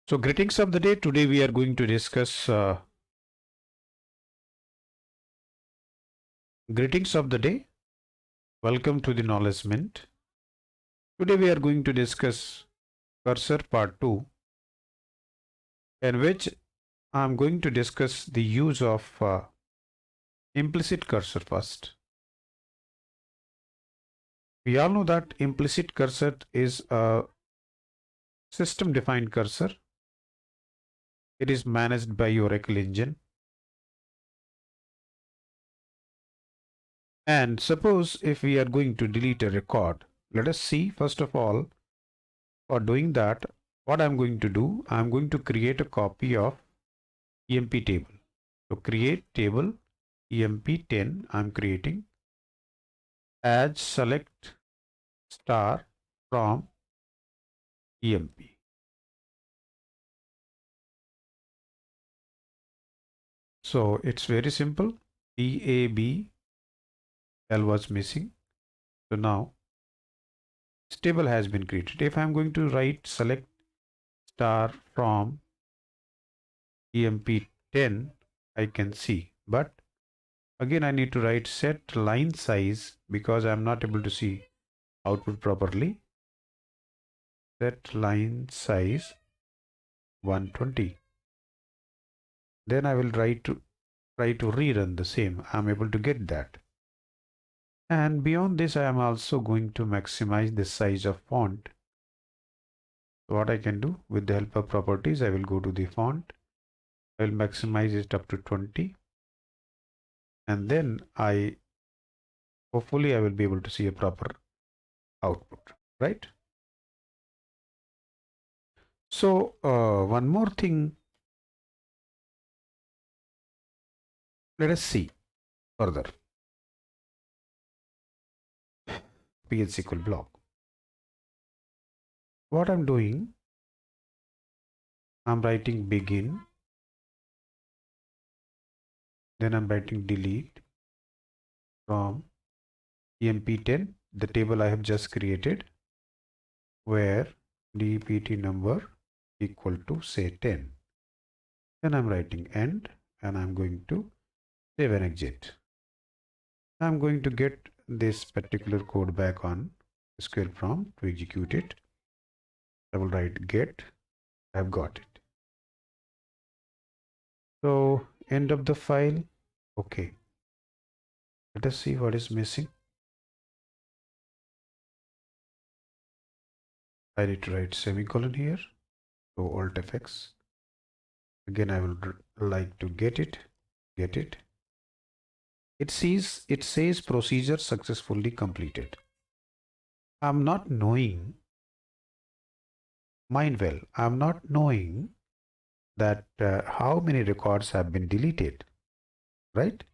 So greetings of the day. Today we are going to discuss greetings of the day. Welcome to the Knowledge Mint. Today we are going to discuss cursor part 2, in which I am going to discuss the use of implicit cursor first. We all know that implicit cursor is a system defined cursor. It is managed by your Oracle engine. And suppose if we are going to delete a record, let us see first of all, for doing that, what I'm going to do, I'm going to create a copy of EMP table. So create table EMP10, I'm creating, add select star from EMP. So it's very simple. EAB L was missing. So now this table has been created. If I'm going to write select star from EMP10, I can see, but again I need to write set line size because I'm not able to see output properly. Set line size 120. Then I will try to rerun the same. I'm able to get that. And beyond this, I am also going to maximize the size of font. So what I can do with the help of properties, I will go to the font. I will maximize it up to 20. And then hopefully I will be able to see a proper output, right? So one more thing, let us see further. PHSQL block. What I'm doing, I'm writing begin, then I'm writing delete from EMP10, the table I have just created, where DPT number equal to say 10. Then I'm writing end and I'm going to save and exit. I'm going to get this particular code back on SQL prompt to execute it. I will write get, I've got it. So end of the file. Okay. Let us see what is missing. I need to write semicolon here. So Alt FX. Again, I will like to get it. It says procedure successfully completed. I'm not knowing, mind well, I'm not knowing that how many records have been deleted, right?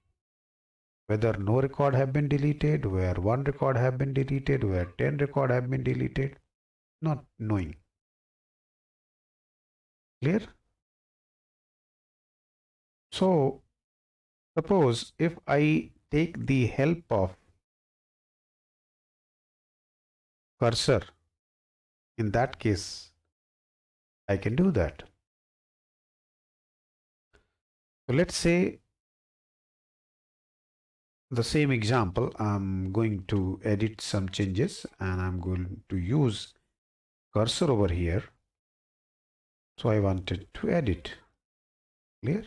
Whether no record have been deleted, where one record have been deleted, where 10 record have been deleted, not knowing. Clear? So suppose if I take the help of cursor, in that case, I can do that. So let's say the same example, I'm going to edit some changes and I'm going to use cursor over here. So I wanted to edit. Clear?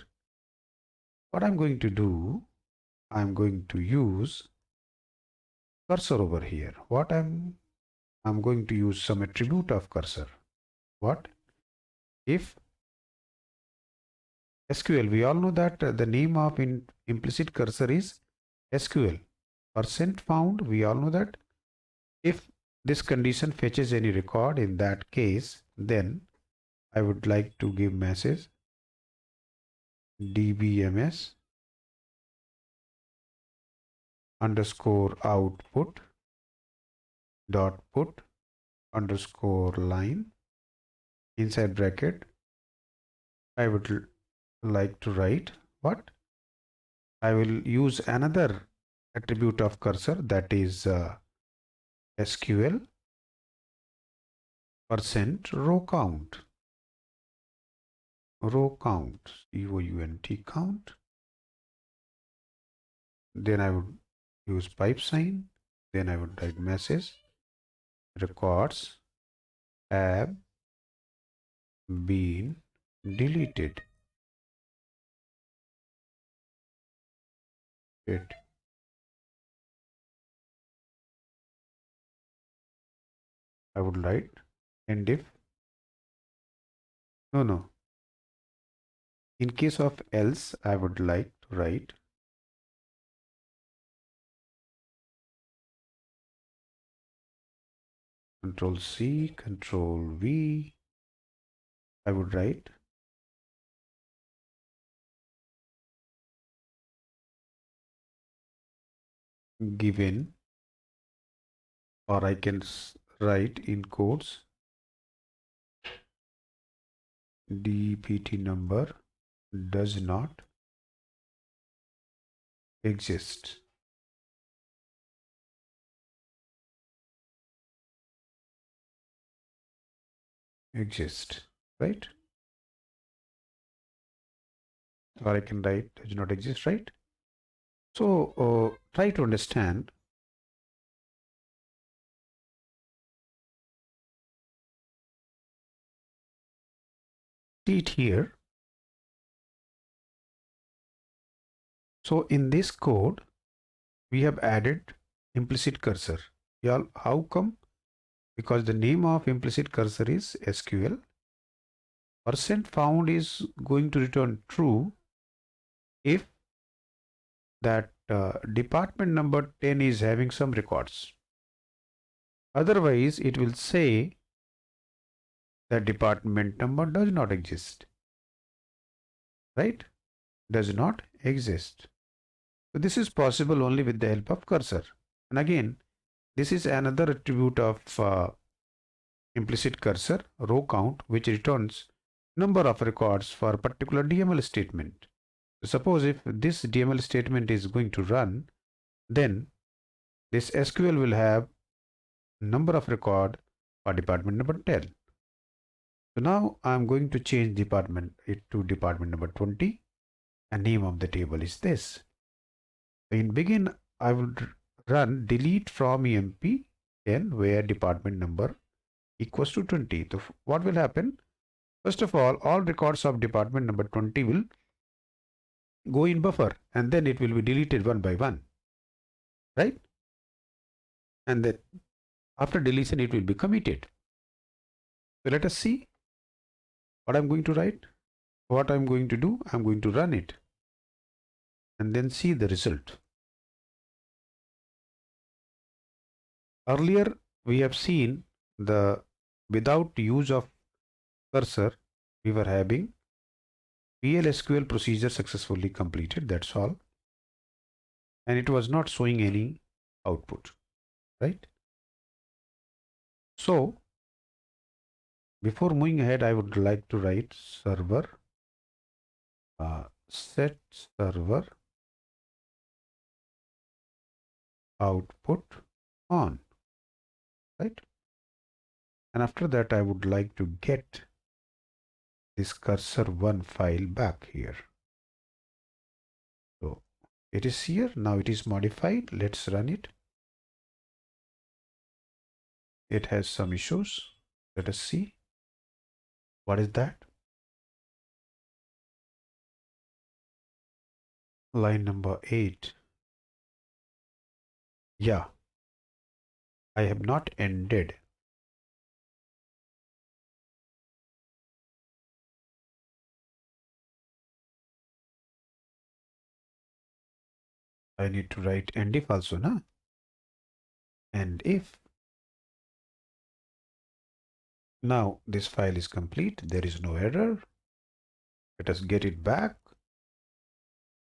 What I'm going to do, I'm going to use cursor over here. What I'm going to use some attribute of cursor. What? If SQL, we all know that the name of implicit cursor is SQL. %found, we all know that if this condition fetches any record, in that case, then I would like to give message dbms underscore output dot put underscore line inside bracket. I would like to write what? I will use another attribute of cursor, that is SQL % row count. row count, C-O-U-N-T count. Then I would use pipe sign. Then I would write message records have been deleted. It. I would write and if no. In case of else, I would like to write Control C, Control V. I would write given, or I can write in quotes DPT number does not exist. Right? Or I can write does not exist, right? So try to understand. See it here. So in this code, we have added implicit cursor. Y'all, how come? Because the name of implicit cursor is SQL. %found is going to return true if that department number 10 is having some records. Otherwise, it will say that department number does not exist. Right? Does not exist. So this is possible only with the help of cursor. And again, this is another attribute of implicit cursor, row count, which returns number of records for a particular DML statement. Suppose if this DML statement is going to run, then this SQL will have number of record for department number 10. So now I'm going to change department it to department number 20 and name of the table is this. In begin, I would run delete from EMP 10 where department number equals to 20. So what will happen? First of all records of department number 20 will go in buffer and then it will be deleted one by one, right? And then after deletion it will be committed. So let us see what I'm going to write. What I'm going to do, I'm going to run it and then see the result. Earlier we have seen the without use of cursor we were having PL/SQL procedure successfully completed, that's all, and it was not showing any output, right? So before moving ahead, I would like to write server set server output on, right? And after that I would like to get this cursor1 file back here. So it is here, now it is modified. Let's run it. It has some issues. Let us see. What is that? Line number 8. Yeah, I have not ended. I need to write end if also, na? And if. Now this file is complete. There is no error. Let us get it back.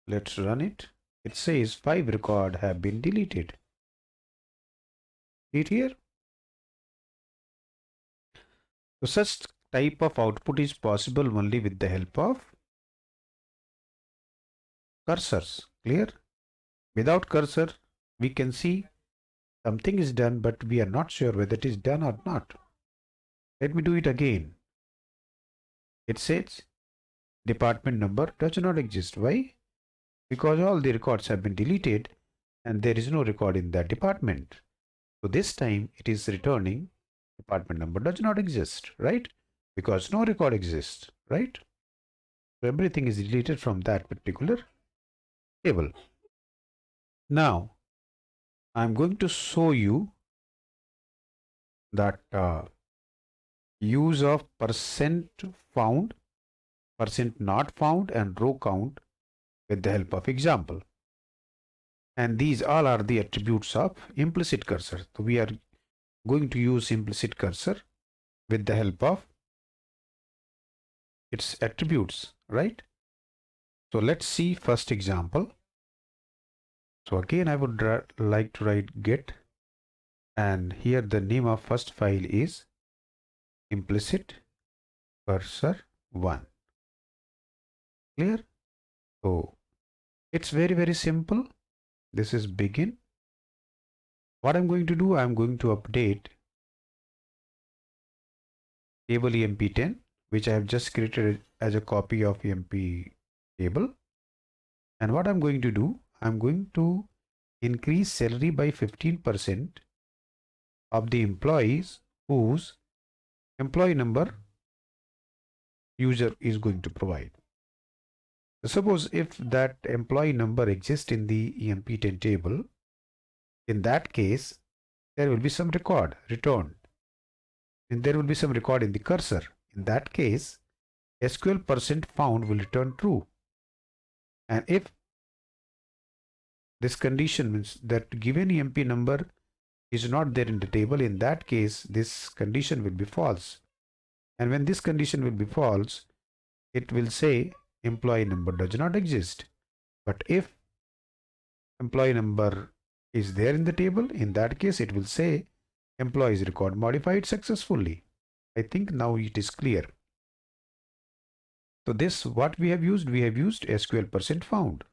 Let's run it. It says 5 records have been deleted. See it here? So such type of output is possible only with the help of cursors. Clear? Without cursor, we can see something is done, but we are not sure whether it is done or not. Let me do it again. It says department number does not exist. Why? Because all the records have been deleted and there is no record in that department. So this time it is returning department number does not exist, right? Because no record exists, right? So everything is deleted from that particular table. Now I'm going to show you that use of percent found, percent not found, and row count with the help of example. And these all are the attributes of implicit cursor. So we are going to use implicit cursor with the help of its attributes, right? So let's see first example. So again, I would like to write get, and here the name of first file is implicit cursor 1. Clear? So it's very simple. This is begin. What I'm going to do, I'm going to update table emp10, which I have just created as a copy of emp table. And what I'm going to do, I'm going to increase salary by 15% of the employees whose employee number user is going to provide. Suppose if that employee number exists in the emp10 table, in that case, there will be some record returned. And there will be some record in the cursor. In that case, SQL percent found will return true. And if this condition means that given emp number is not there in the table, in that case, this condition will be false. And when this condition will be false, it will say employee number does not exist. But if employee number is there in the table, in that case, it will say employees record modified successfully. I think now it is clear. So this, what we have used SQL percent found,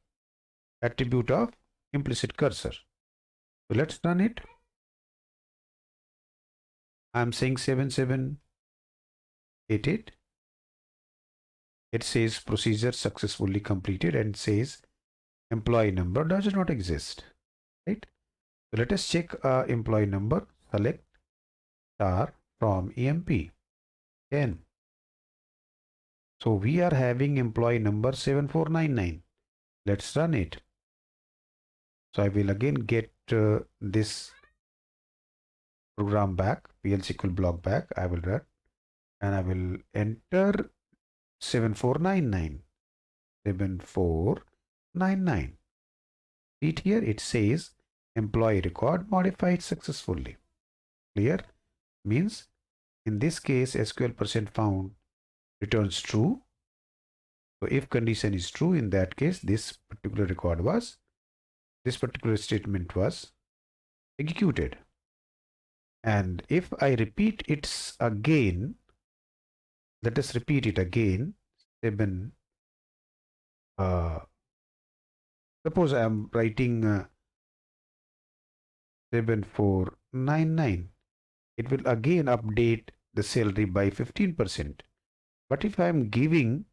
attribute of implicit cursor. So let's run it. I'm saying 7788. It says procedure successfully completed and says employee number does not exist, right? So let us check employee number, select star from EMP 10. So we are having employee number 7499. Let's run it. So I will again get this program back, PL SQL block back. I will run and I will enter 7499. 7499. Read here, it says employee record modified successfully. Clear? Means in this case SQL percent found returns true. So if condition is true, in that case this particular statement was executed. And if I repeat it again, let us repeat it again. Suppose I am writing 7499. It will again update the salary by 15%. But if I am giving,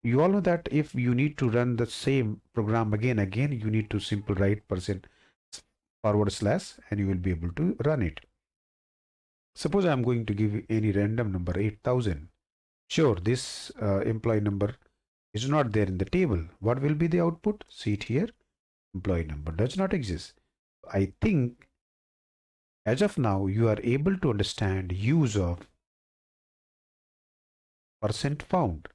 you all know that if you need to run the same program again, you need to simply write % / and you will be able to run it. Suppose I am going to give any random number 8000. Sure, this employee number is not there in the table. What will be the output? See it here. Employee number does not exist. I think as of now you are able to understand use of percent found,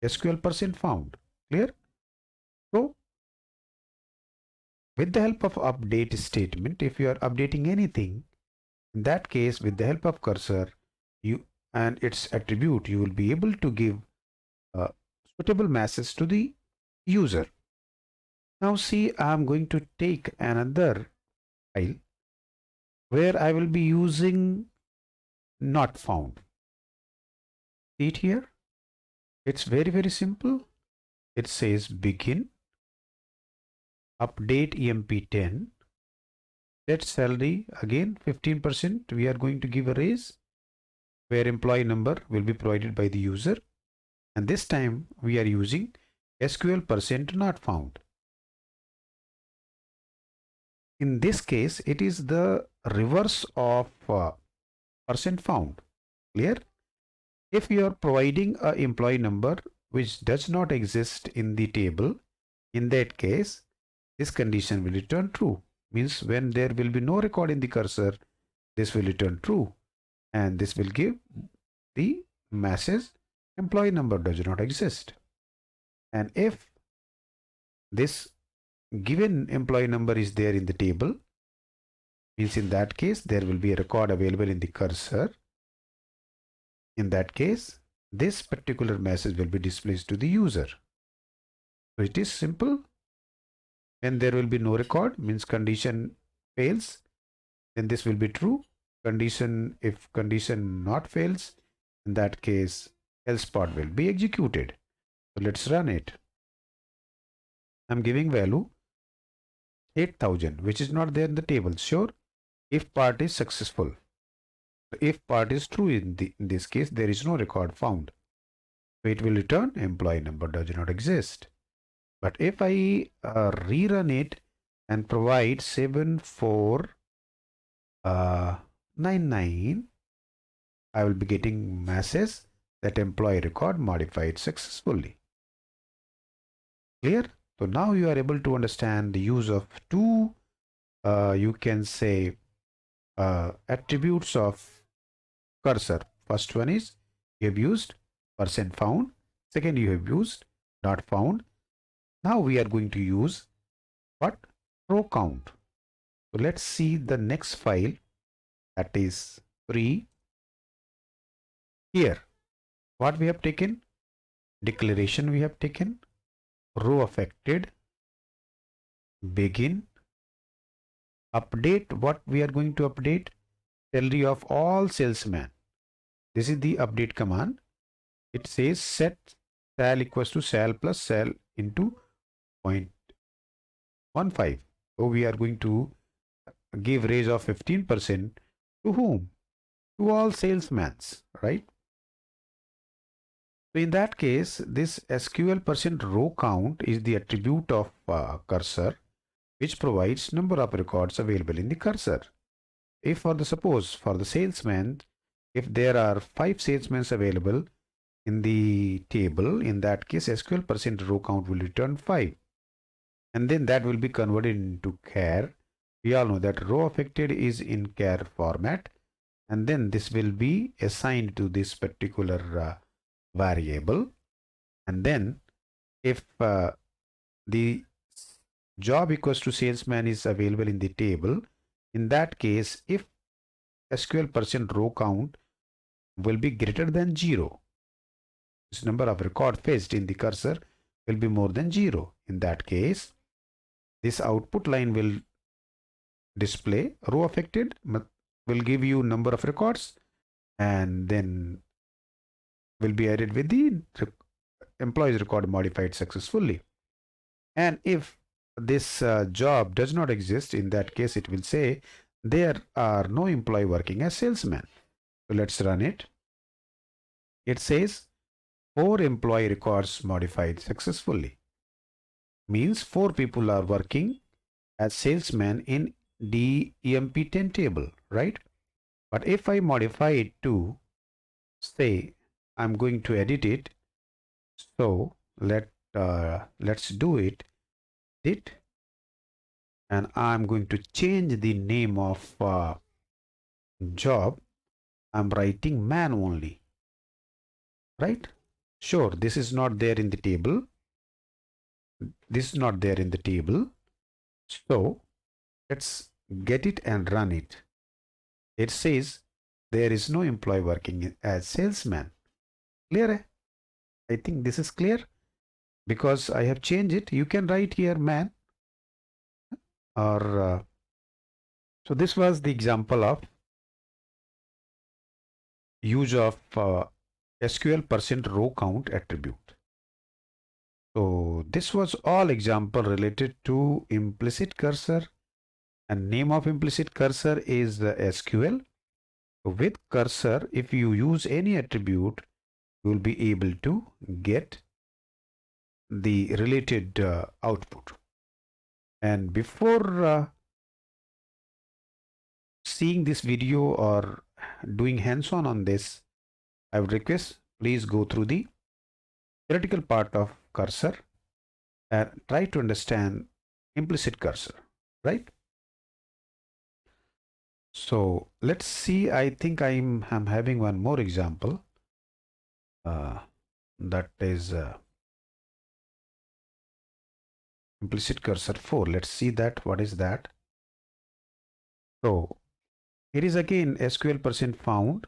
SQL percent found. Clear? So with the help of update statement, if you are updating anything, in that case with the help of cursor and its attribute, you will be able to give suitable message to the user. Now see, I am going to take another file where I will be using not found. See it here. It's very simple. It says begin, update emp10, set salary again 15%. We are going to give a raise where employee number will be provided by the user. And this time we are using SQL percent not found. In this case, it is the reverse of percent found. Clear? If you are providing a employee number which does not exist in the table, in that case, this condition will return true. Means when there will be no record in the cursor, this will return true. And this will give the message employee number does not exist. And if this given employee number is there in the table, means in that case there will be a record available in the cursor. In that case, this particular message will be displayed to the user. So it is simple. When there will be no record, means condition fails, then this will be true. Condition, if condition not fails, in that case else part will be executed. So let's run it. I'm giving value 8000, which is not there in the table. Sure, if part is successful. If part is true in this case, there is no record found. So it will return employee number does not exist. But if I rerun it and provide 7499, I will be getting message that employee record modified successfully. Clear? So now you are able to understand the use of two, you can say, attributes of cursor. First one is you have used percent found. Second, you have used not found. Now we are going to use what? Row count. So let's see the next file, that is free. Here, what we have taken? Declaration we have taken, row affected, begin, update. What we are going to update? Salary of all salesmen. This is the update command. It says set sal equals to sal plus sal into 0.15. So we are going to give raise of 15% to whom? To all salesmen, right? So in that case, this SQL percent row count is the attribute of cursor, which provides number of records available in the cursor. If for the suppose for the salesman, if there are 5 salesmen available in the table, in that case SQL percent row count will return 5, and then that will be converted into char. We all know that row affected is in char format, and then this will be assigned to this particular variable. And then if the job equals to salesman is available in the table, in that case if SQL percent row count will be greater than 0, this number of record fetched in the cursor will be more than 0. In that case, this output line will display row affected, will give you number of records, and then will be added with the employee's record modified successfully. And if this job does not exist, in that case it will say there are no employee working as salesman. So let's run it. It says 4 employee records modified successfully. Means 4 people are working as salesman in the EMP10 table, right? But if I modify it to say I'm going to edit it, so let's do it, and I'm going to change the name of job. I'm writing man only, right? Sure, this is not there in the table. This is not there in the table. So let's get it and run it. It says there is no employee working as salesman. Clear? I think this is clear because I have changed it. You can write here man, or so this was the example of use of SQL percent row count attribute. So this was all example related to implicit cursor, and name of implicit cursor is SQL. So with cursor, if you use any attribute you will be able to get the related output. And before seeing this video or doing hands-on on this, I would request please go through the theoretical part of cursor and try to understand implicit cursor, right? So let's see. I think I'm having one more example. That is implicit cursor 4. Let's see that. What is that? So it is again SQL %found,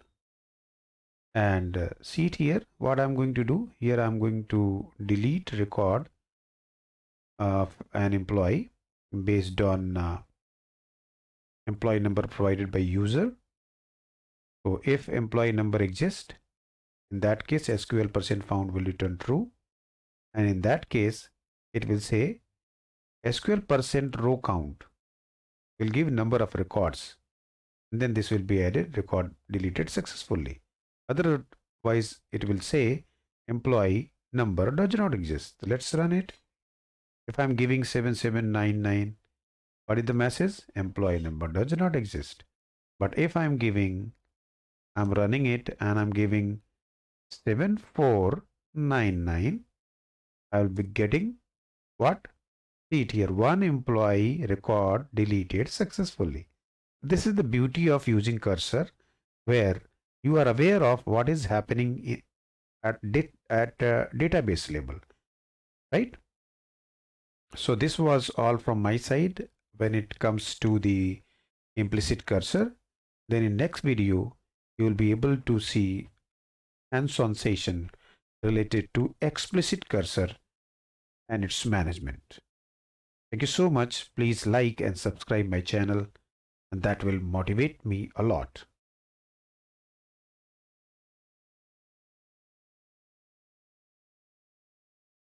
and see it here. What I'm going to do here, I'm going to delete record of an employee based on employee number provided by user. So if employee number exists, in that case SQL %found will return true, and in that case it will say SQL %row count will give number of records, and then this will be added, record deleted successfully. Otherwise it will say employee number does not exist. Let's run it. If I'm giving 7799, what is the message? Employee number does not exist. But if I'm running it and I'm giving 7499, I'll be getting what? See it here, one employee record deleted successfully. This is the beauty of using cursor, where you are aware of what is happening at database level, right? So this was all from my side when it comes to the implicit cursor. Then in next video, you will be able to see hands-on session related to explicit cursor and its management. Thank you so much. Please like and subscribe my channel, and that will motivate me a lot.